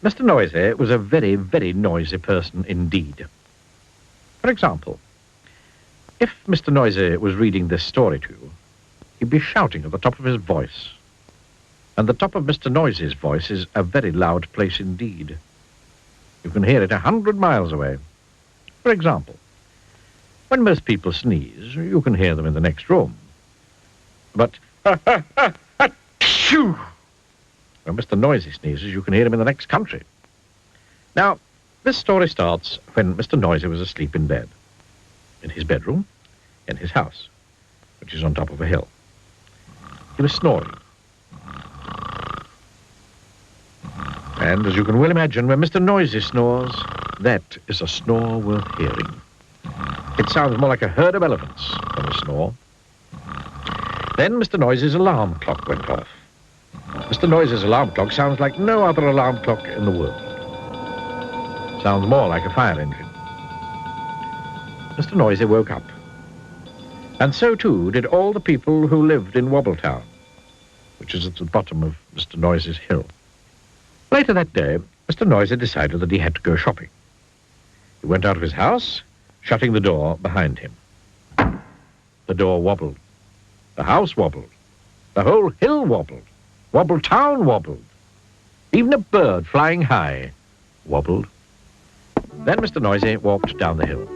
Mr. Noisy was a very, very noisy person indeed. For example, if Mr. Noisy was reading this story to you, he'd be shouting at the top of his voice. And the top of Mr. Noisy's voice is a very loud place indeed. You can hear it 100 miles away. For example, when most people sneeze, you can hear them in the next room. But achoo! When Mr. Noisy sneezes, you can hear him in the next country. Now, this story starts when Mr. Noisy was asleep in bed, in his bedroom, in his house, which is on top of a hill. He was snoring. And, as you can well imagine, when Mr. Noisy snores, that is a snore worth hearing. It sounds more like a herd of elephants than a snore. Then Mr. Noisy's alarm clock went off. Mr. Noisy's alarm clock sounds like no other alarm clock in the world. Sounds more like a fire engine. Mr. Noisy woke up. And so, too, did all the people who lived in Wobbletown, which is at the bottom of Mr. Noisy's hill. Later that day, Mr. Noisy decided that he had to go shopping. He went out of his house, shutting the door behind him. The door wobbled. The house wobbled. The whole hill wobbled. Wobbletown wobbled. Even a bird flying high wobbled. Then Mr. Noisy walked down the hill.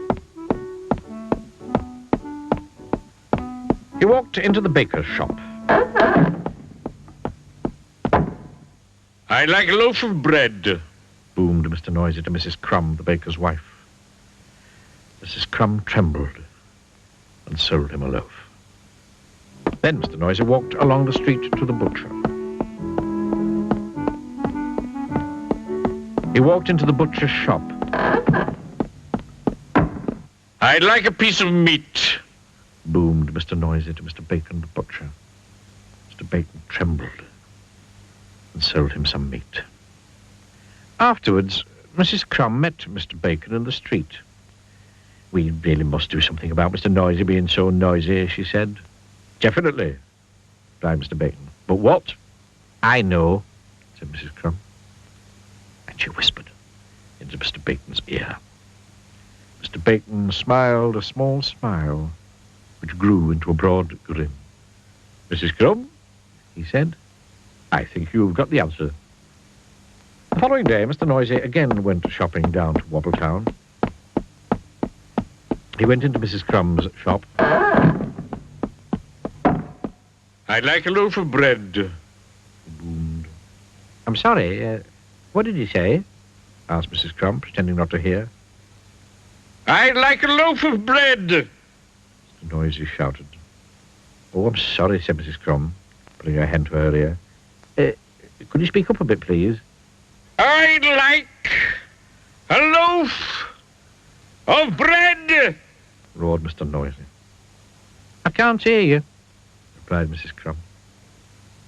He walked into the baker's shop. I'd like a loaf of bread, boomed Mr. Noisy to Mrs. Crumb, the baker's wife. Mrs. Crumb trembled and sold him a loaf. Then Mr. Noisy walked along the street to the butcher. He walked into the butcher's shop. I'd like a piece of meat, boomed Mr. Noisy to Mr. Bacon, the butcher. Mr. Bacon trembled and sold him some meat. Afterwards, Mrs. Crumb met Mr. Bacon in the street. "We really must do something about Mr. Noisy being so noisy," she said. "Definitely," replied Mr. Bacon. "But what?" "I know," said Mrs. Crumb. And she whispered into Mr. Bacon's ear. Mr. Bacon smiled a small smile, which grew into a broad grin. "Mrs. Crumb," he said, "I think you've got the answer." The following day, Mr. Noisy again went shopping down to Wobbletown. He went into Mrs. Crumb's shop. I'd like a loaf of bread, He boomed. "I'm sorry, what did you say?" asked Mrs. Crumb, pretending not to hear. I'd like a loaf of bread, Mr. Noisy shouted. "Oh, I'm sorry," said Mrs. Crumb, putting her hand to her ear. Could you speak up a bit, please?" I'd like a loaf of bread, roared Mr. Noisy. "I can't hear you," replied Mrs. Crumb.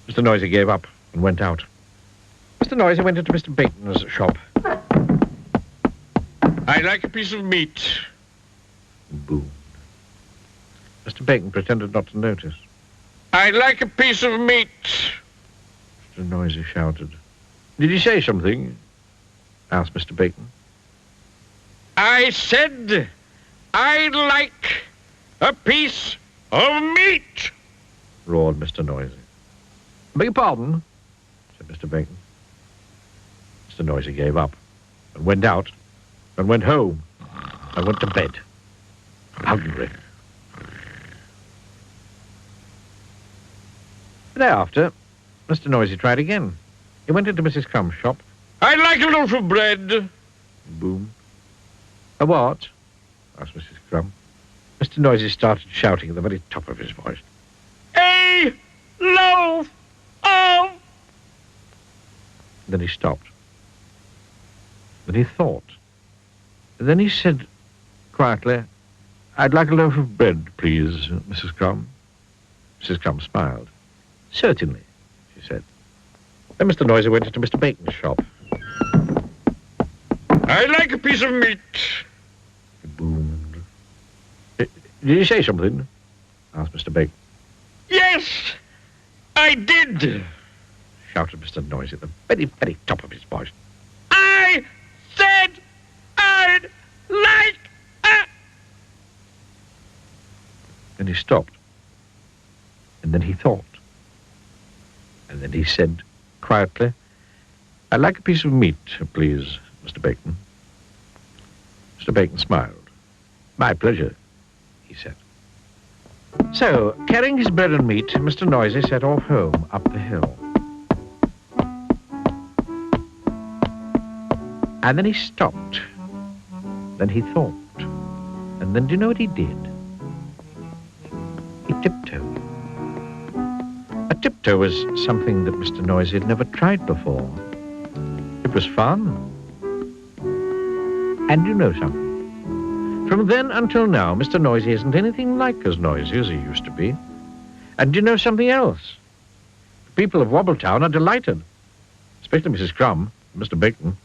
Mr. Noisy gave up and went out. Mr. Noisy went into Mr. Bacon's shop. I'd like a piece of meat. And boomed. Mr. Bacon pretended not to notice. I'd like a piece of meat. Mr. Noisy shouted. "Did you say something?" asked Mr. Bacon. I said I'd like a piece of meat, roared Mr. Noisy. "Beg your pardon," said Mr. Bacon. Mr. Noisy gave up and went out and went home and went to bed. Hungry. The day after, Mr. Noisy tried again. He went into Mrs. Crumb's shop. I'd like a loaf of bread. Boom. "A what?" asked Mrs. Crumb. Mr. Noisy started shouting at the very top of his voice. A loaf of... Then he stopped. Then he thought. Then he said quietly, "I'd like a loaf of bread, please, Mrs. Crumb." Mrs. Crumb smiled. "Certainly," she said. Then Mr. Noisy went into Mr. Bacon's shop. I'd like a piece of meat. He boomed. "Did you say something?" asked Mr. Bacon. Yes, I did. Shouted Mr. Noisy at the very, very top of his voice. like a... Then he stopped. And then he thought. And then he said quietly, "I'd like a piece of meat, please, Mr. Bacon." Mr. Bacon smiled. "My pleasure," he said. So, carrying his bread and meat, Mr. Noisy set off home up the hill. And then he stopped. Then he thought. And then do you know what he did? He tiptoed. A tiptoe was something that Mr. Noisy had never tried before. It was fun. And you know something? From then until now, Mr. Noisy isn't anything like as noisy as he used to be. And do you know something else? The people of Wobbletown are delighted, especially Mrs. Crumb and Mr. Bacon.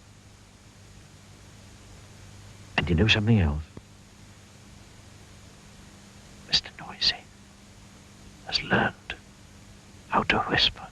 And do you know something else? Mr. Noisy has learned how to whisper.